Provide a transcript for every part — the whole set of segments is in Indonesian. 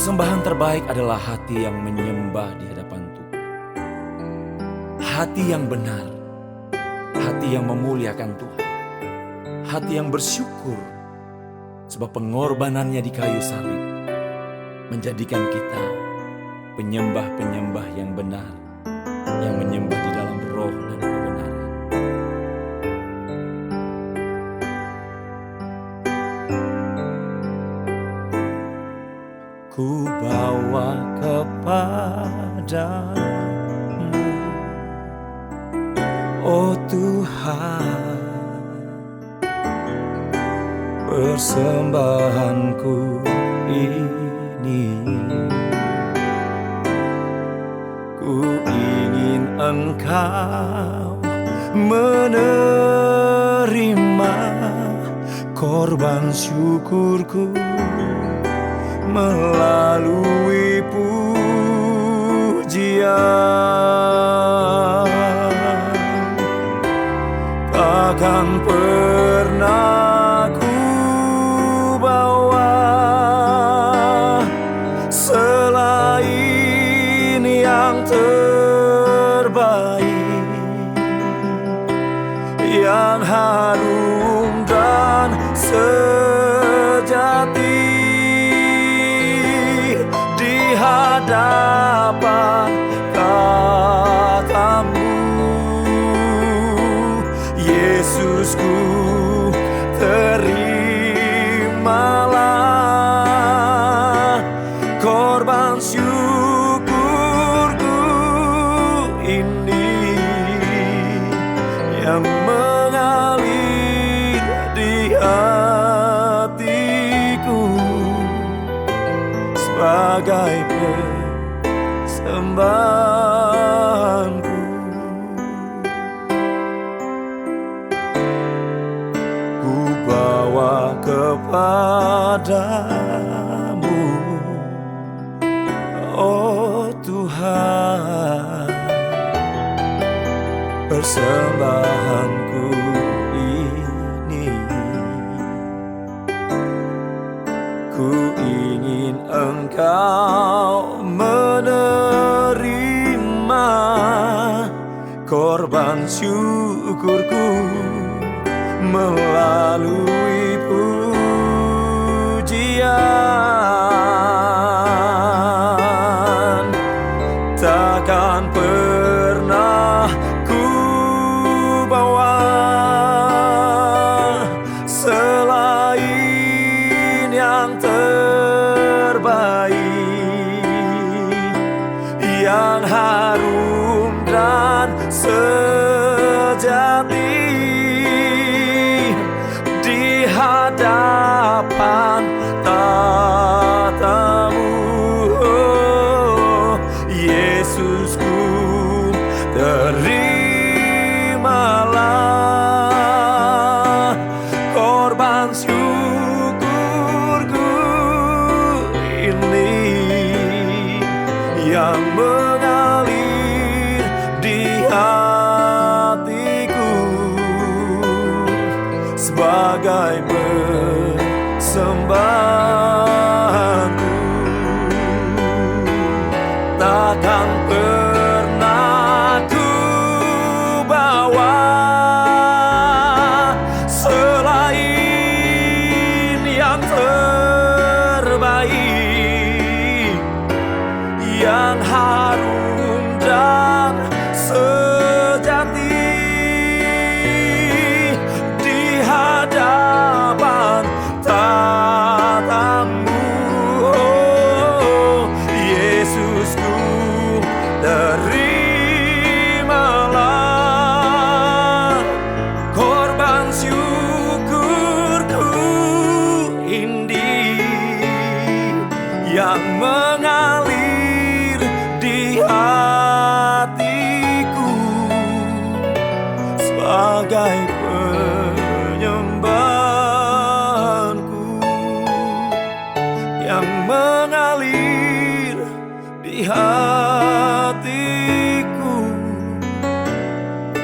Persembahan terbaik adalah hati yang menyembah di hadapan Tuhan. Hati yang benar, hati yang memuliakan Tuhan, hati yang bersyukur sebab pengorbanannya di kayu salib menjadikan kita penyembah-penyembah yang benar, yang menyembah di dalam roh dan kebenaran. Ku bawa kepadamu, oh Tuhan, persembahanku ini. Ku ingin Engkau menerima korban syukurku melalui pujian. Takkan pernah ku bawa selain yang terbaik, yang harum dan sejati di hadapan katamu. Yesusku, terimalah korban syukurku ini yang mengalir di hatiku sebagai persembahanku. Ku bawa kepadamu, oh Tuhan, persembahanku ini. Ku ingin Engkau menerima korban syukurku melalui pujian. Takkan pernah ku bawa selain yang terbaik, yang harum dan sejati di hadapan tatamu. Oh, Yesusku, terimalah korban syukurku ini yang mengalir di hatiku sebagai persembahanku. Takkan pernah ku bawa selain yang terbaik, yang harum dan sejati di hadapan tatamu. Oh, Yesusku, terimalah korban syukurku ini yang mengalir di hatiku sebagai penyembahanku, yang mengalir di hatiku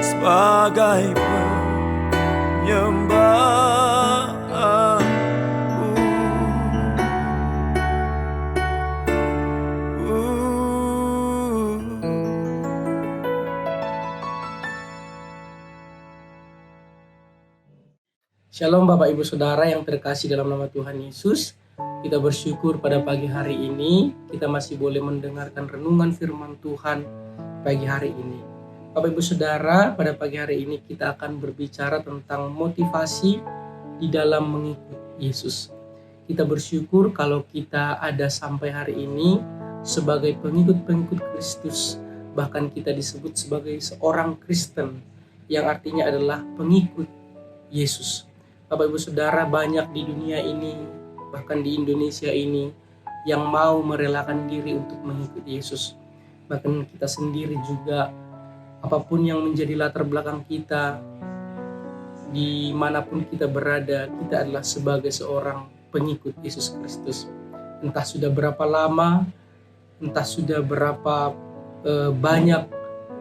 sebagai penyembahanku. Shalom Bapak Ibu Saudara yang terkasih dalam nama Tuhan Yesus. Kita bersyukur pada pagi hari ini kita masih boleh mendengarkan renungan firman Tuhan pagi hari ini. Bapak Ibu Saudara, pada pagi hari ini kita akan berbicara tentang motivasi di dalam mengikut Yesus. Kita bersyukur kalau kita ada sampai hari ini sebagai pengikut-pengikut Kristus. Bahkan kita disebut sebagai seorang Kristen, yang artinya adalah pengikut Yesus. Bapak Ibu Saudara, banyak di dunia ini, bahkan di Indonesia ini, yang mau merelakan diri untuk mengikuti Yesus. Bahkan kita sendiri juga, apapun yang menjadi latar belakang kita, dimanapun kita berada, kita adalah sebagai seorang pengikut Yesus Kristus. Entah sudah berapa lama, entah sudah berapa banyak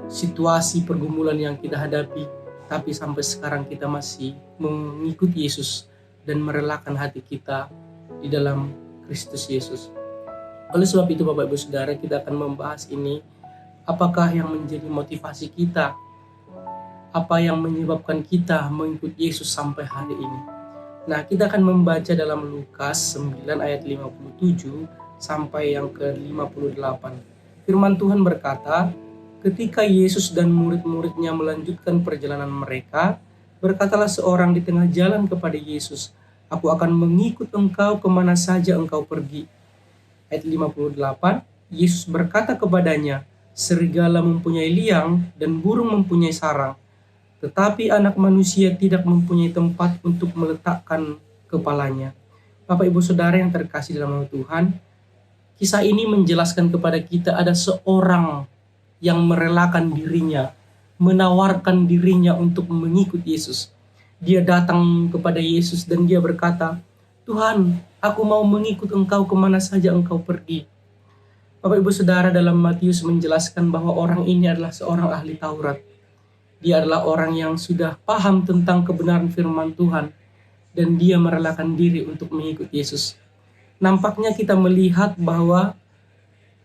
situasi pergumulan yang kita hadapi, tapi sampai sekarang kita masih mengikuti Yesus dan merelakan hati kita di dalam Kristus Yesus. Oleh sebab itu Bapak Ibu Saudara, kita akan membahas ini. Apakah yang menjadi motivasi kita? Apa yang menyebabkan kita mengikuti Yesus sampai hari ini? Nah, kita akan membaca dalam Lukas 9 ayat 57 sampai yang ke-58. Firman Tuhan berkata, ketika Yesus dan murid-muridnya melanjutkan perjalanan mereka, berkatalah seorang di tengah jalan kepada Yesus, "Aku akan mengikut engkau kemana saja engkau pergi." Ayat 58, Yesus berkata kepadanya, "Serigala mempunyai liang dan burung mempunyai sarang, tetapi anak manusia tidak mempunyai tempat untuk meletakkan kepalanya." Bapak Ibu Saudara yang terkasih dalam nama Tuhan, kisah ini menjelaskan kepada kita ada seorang yang merelakan dirinya, menawarkan dirinya untuk mengikut Yesus. Dia datang kepada Yesus dan dia berkata, "Tuhan, aku mau mengikut engkau kemana saja engkau pergi." Bapak Ibu Saudara, dalam Matius menjelaskan bahwa orang ini adalah seorang ahli Taurat. Dia adalah orang yang sudah paham tentang kebenaran firman Tuhan, dan dia merelakan diri untuk mengikut Yesus. Nampaknya kita melihat bahwa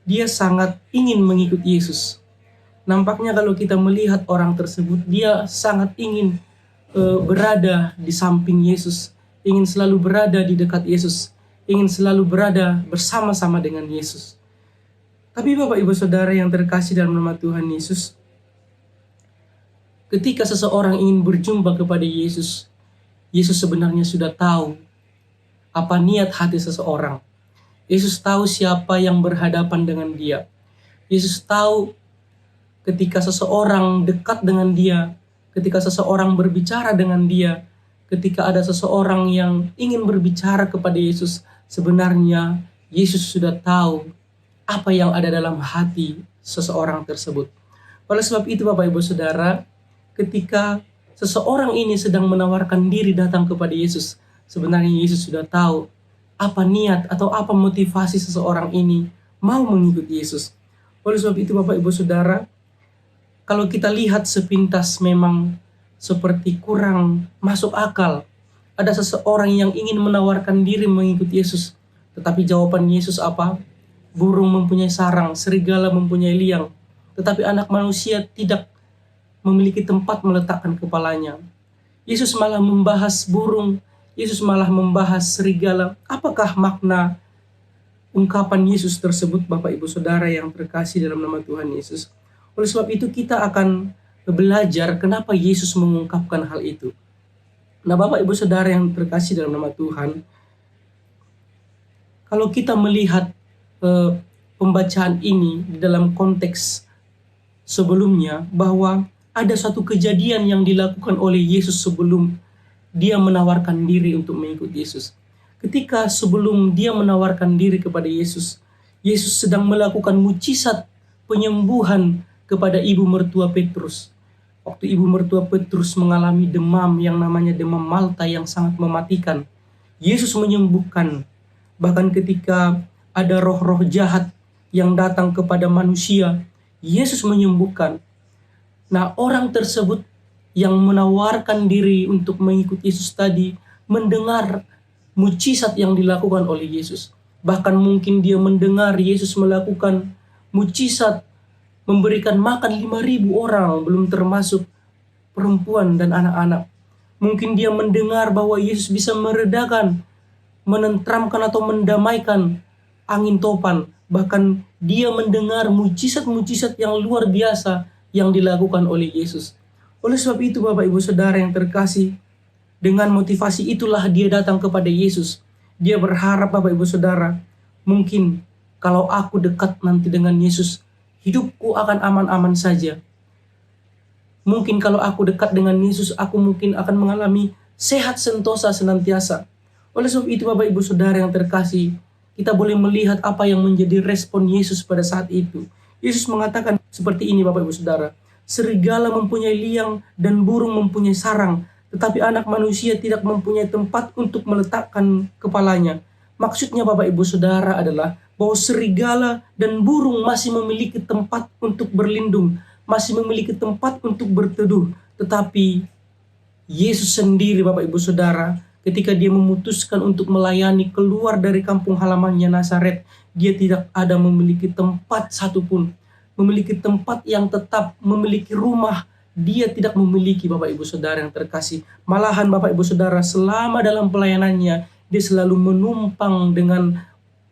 dia sangat ingin mengikut Yesus. Nampaknya kalau kita melihat orang tersebut, dia sangat ingin berada di samping Yesus, ingin selalu berada di dekat Yesus, ingin selalu berada bersama-sama dengan Yesus. Tapi Bapak Ibu Saudara yang terkasih dalam nama Tuhan Yesus, ketika seseorang ingin berjumpa kepada Yesus, Yesus sebenarnya sudah tahu apa niat hati seseorang. Yesus tahu siapa yang berhadapan dengan dia. Yesus tahu ketika seseorang dekat dengan dia, ketika seseorang berbicara dengan dia, ketika ada seseorang yang ingin berbicara kepada Yesus, sebenarnya Yesus sudah tahu apa yang ada dalam hati seseorang tersebut. Oleh sebab itu Bapak Ibu Saudara, ketika seseorang ini sedang menawarkan diri datang kepada Yesus, sebenarnya Yesus sudah tahu apa niat atau apa motivasi seseorang ini mau mengikuti Yesus. Oleh sebab itu Bapak Ibu Saudara, kalau kita lihat sepintas memang seperti kurang masuk akal. Ada seseorang yang ingin menawarkan diri mengikuti Yesus. Tetapi jawaban Yesus apa? Burung mempunyai sarang, serigala mempunyai liang. Tetapi anak manusia tidak memiliki tempat meletakkan kepalanya. Yesus malah membahas burung. Yesus malah membahas serigala. Apakah makna ungkapan Yesus tersebut Bapak Ibu Saudara yang terkasih dalam nama Tuhan Yesus? Oleh sebab itu kita akan belajar kenapa Yesus mengungkapkan hal itu. Nah Bapak Ibu Saudara yang terkasih dalam nama Tuhan, kalau kita melihat pembacaan ini di dalam konteks sebelumnya, bahwa ada suatu kejadian yang dilakukan oleh Yesus sebelum dia menawarkan diri untuk mengikuti Yesus. Ketika sebelum dia menawarkan diri kepada Yesus, Yesus sedang melakukan mukjizat penyembuhan kepada ibu mertua Petrus. Waktu ibu mertua Petrus mengalami demam yang namanya demam Malta yang sangat mematikan, Yesus menyembuhkan. Bahkan ketika ada roh-roh jahat yang datang kepada manusia, Yesus menyembuhkan. Nah, orang tersebut yang menawarkan diri untuk mengikuti Yesus tadi mendengar mukjizat yang dilakukan oleh Yesus. Bahkan mungkin dia mendengar Yesus melakukan mukjizat memberikan makan 5.000 orang, belum termasuk perempuan dan anak-anak. Mungkin dia mendengar bahwa Yesus bisa meredakan, menenteramkan atau mendamaikan angin topan. Bahkan dia mendengar mujizat-mujizat yang luar biasa yang dilakukan oleh Yesus. Oleh sebab itu Bapak Ibu Saudara yang terkasih, dengan motivasi itulah dia datang kepada Yesus. Dia berharap Bapak Ibu Saudara, mungkin kalau aku dekat nanti dengan Yesus, hidupku akan aman-aman saja. Mungkin kalau aku dekat dengan Yesus, aku mungkin akan mengalami sehat sentosa senantiasa. Oleh sebab itu Bapak Ibu Saudara yang terkasih, kita boleh melihat apa yang menjadi respon Yesus pada saat itu. Yesus mengatakan seperti ini Bapak Ibu Saudara, serigala mempunyai liang dan burung mempunyai sarang, tetapi anak manusia tidak mempunyai tempat untuk meletakkan kepalanya. Maksudnya Bapak Ibu Saudara adalah bahwa serigala dan burung masih memiliki tempat untuk berlindung, masih memiliki tempat untuk berteduh. Tetapi Yesus sendiri Bapak Ibu Saudara, ketika dia memutuskan untuk melayani keluar dari kampung halamannya Nazaret, dia tidak ada memiliki tempat satupun, memiliki tempat yang tetap, memiliki rumah. Dia tidak memiliki Bapak Ibu Saudara yang terkasih. Malahan Bapak Ibu Saudara selama dalam pelayanannya, dia selalu menumpang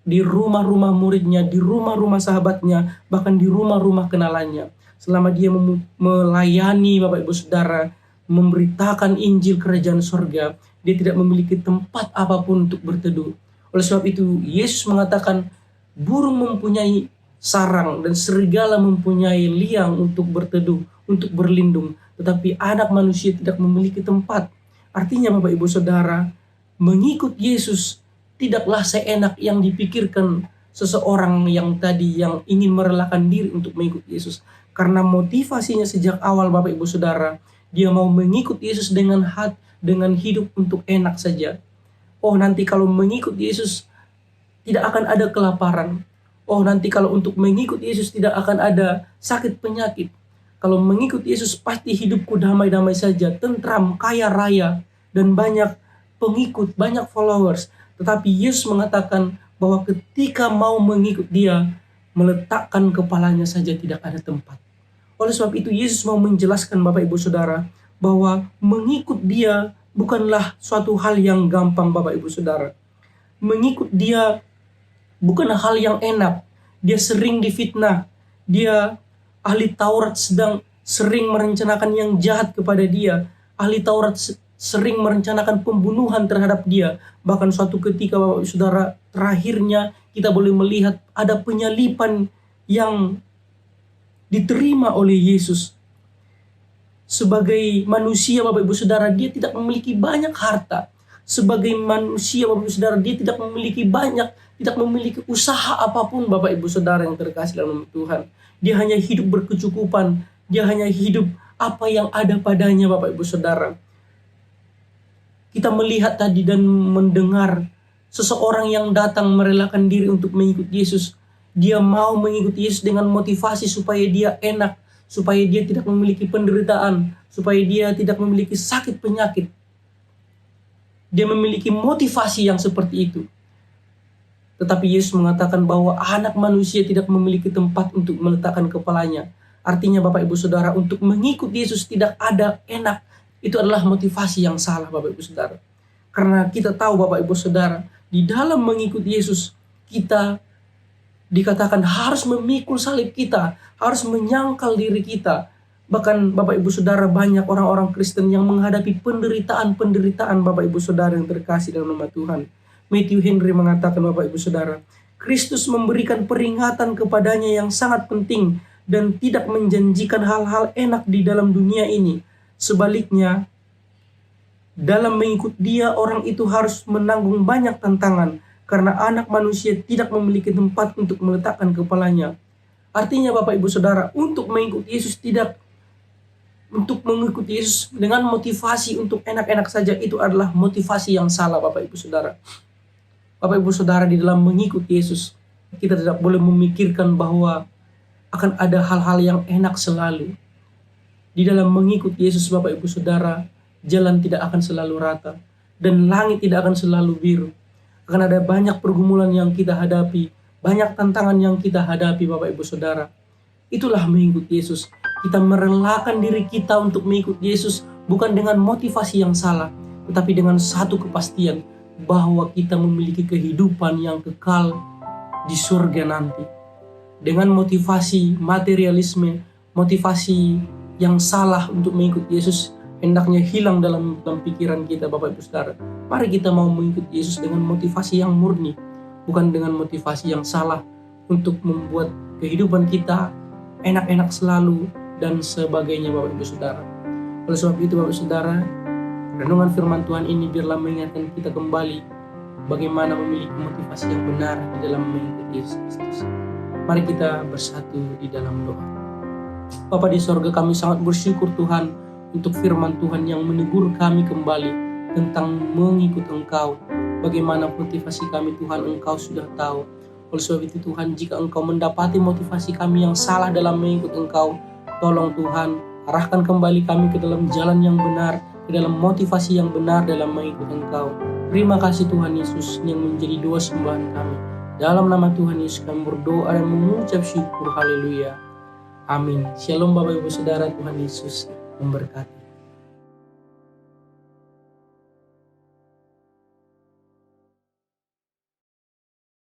di rumah-rumah muridnya, di rumah-rumah sahabatnya, bahkan di rumah-rumah kenalannya. Selama dia melayani Bapak Ibu Saudara, memberitakan Injil Kerajaan Sorga, dia tidak memiliki tempat apapun untuk berteduh. Oleh sebab itu, Yesus mengatakan, burung mempunyai sarang dan serigala mempunyai liang untuk berteduh, untuk berlindung. Tetapi anak manusia tidak memiliki tempat. Artinya Bapak Ibu Saudara, mengikut Yesus tidaklah seenak yang dipikirkan seseorang yang ingin merelakan diri untuk mengikut Yesus. Karena motivasinya sejak awal Bapak Ibu Saudara, dia mau mengikut Yesus dengan hidup untuk enak saja. Oh, nanti kalau mengikut Yesus tidak akan ada kelaparan. Oh, nanti kalau untuk mengikut Yesus tidak akan ada sakit penyakit. Kalau mengikut Yesus pasti hidupku damai-damai saja, tentram, kaya raya, dan banyak pengikut, banyak followers. Tetapi Yesus mengatakan bahwa ketika mau mengikut dia, meletakkan kepalanya saja tidak ada tempat. Oleh sebab itu Yesus mau menjelaskan Bapak Ibu Saudara, bahwa mengikut dia bukanlah suatu hal yang gampang Bapak Ibu Saudara. Mengikut dia bukan hal yang enak. Dia sering difitnah. Dia ahli Taurat sering merencanakan yang jahat kepada dia. Ahli Taurat sering merencanakan pembunuhan terhadap dia. Bahkan suatu ketika Bapak Ibu Saudara, terakhirnya kita boleh melihat ada penyalipan yang diterima oleh Yesus. Sebagai manusia Bapak Ibu Saudara, dia tidak memiliki banyak harta. Sebagai manusia Bapak Ibu Saudara, dia tidak memiliki usaha apapun Bapak Ibu Saudara yang terkasih dalam Tuhan. Dia hanya hidup berkecukupan. Dia hanya hidup apa yang ada padanya Bapak Ibu Saudara. Kita melihat tadi dan mendengar seseorang yang datang merelakan diri untuk mengikut Yesus. Dia mau mengikuti Yesus dengan motivasi supaya dia enak, supaya dia tidak memiliki penderitaan, supaya dia tidak memiliki sakit penyakit. Dia memiliki motivasi yang seperti itu. Tetapi Yesus mengatakan bahwa anak manusia tidak memiliki tempat untuk meletakkan kepalanya. Artinya Bapak Ibu Saudara, untuk mengikut Yesus tidak ada enak. Itu adalah motivasi yang salah Bapak Ibu Saudara. Karena kita tahu Bapak Ibu Saudara, di dalam mengikut Yesus, kita dikatakan harus memikul salib kita, harus menyangkal diri kita. Bahkan Bapak Ibu Saudara, banyak orang-orang Kristen yang menghadapi penderitaan Bapak Ibu Saudara yang terkasih dalam nama Tuhan. Matthew Henry mengatakan Bapak Ibu Saudara, Kristus memberikan peringatan kepadanya yang sangat penting dan tidak menjanjikan hal-hal enak di dalam dunia ini. Sebaliknya, dalam mengikut dia orang itu harus menanggung banyak tantangan karena anak manusia tidak memiliki tempat untuk meletakkan kepalanya. Artinya Bapak Ibu Saudara, untuk mengikuti Yesus dengan motivasi untuk enak-enak saja, itu adalah motivasi yang salah Bapak Ibu Saudara. Bapak Ibu Saudara, di dalam mengikuti Yesus, kita tidak boleh memikirkan bahwa akan ada hal-hal yang enak selalu. Di dalam mengikuti Yesus Bapak Ibu Saudara, jalan tidak akan selalu rata dan langit tidak akan selalu biru. Akan ada banyak pergumulan yang kita hadapi, banyak tantangan yang kita hadapi Bapak Ibu Saudara. Itulah mengikuti Yesus. Kita merelakan diri kita untuk mengikuti Yesus, bukan dengan motivasi yang salah, tetapi dengan satu kepastian bahwa kita memiliki kehidupan yang kekal di surga nanti. Dengan motivasi materialisme, motivasi yang salah untuk mengikut Yesus hendaknya hilang dalam pikiran kita, Bapak Ibu Saudara. Mari kita mau mengikut Yesus dengan motivasi yang murni, bukan dengan motivasi yang salah untuk membuat kehidupan kita enak-enak selalu dan sebagainya, Bapak Ibu Saudara. Oleh sebab itu, Bapak Ibu Saudara, renungan firman Tuhan ini biarlah mengingatkan kita kembali bagaimana memiliki motivasi yang benar di dalam mengikuti Yesus Kristus. Mari kita bersatu di dalam doa. Bapa di sorga, kami sangat bersyukur Tuhan untuk firman Tuhan yang menegur kami kembali tentang mengikut Engkau. Bagaimana motivasi kami Tuhan, Engkau sudah tahu. Oleh sebab itu Tuhan, jika Engkau mendapati motivasi kami yang salah dalam mengikut Engkau, tolong Tuhan, arahkan kembali kami ke dalam jalan yang benar, ke dalam motivasi yang benar dalam mengikut Engkau. Terima kasih Tuhan Yesus yang menjadi doa sembahan kami. Dalam nama Tuhan Yesus kami berdoa dan mengucap syukur. Haleluya. Amin. Shalom Bapak Ibu Saudara, Tuhan Yesus memberkati.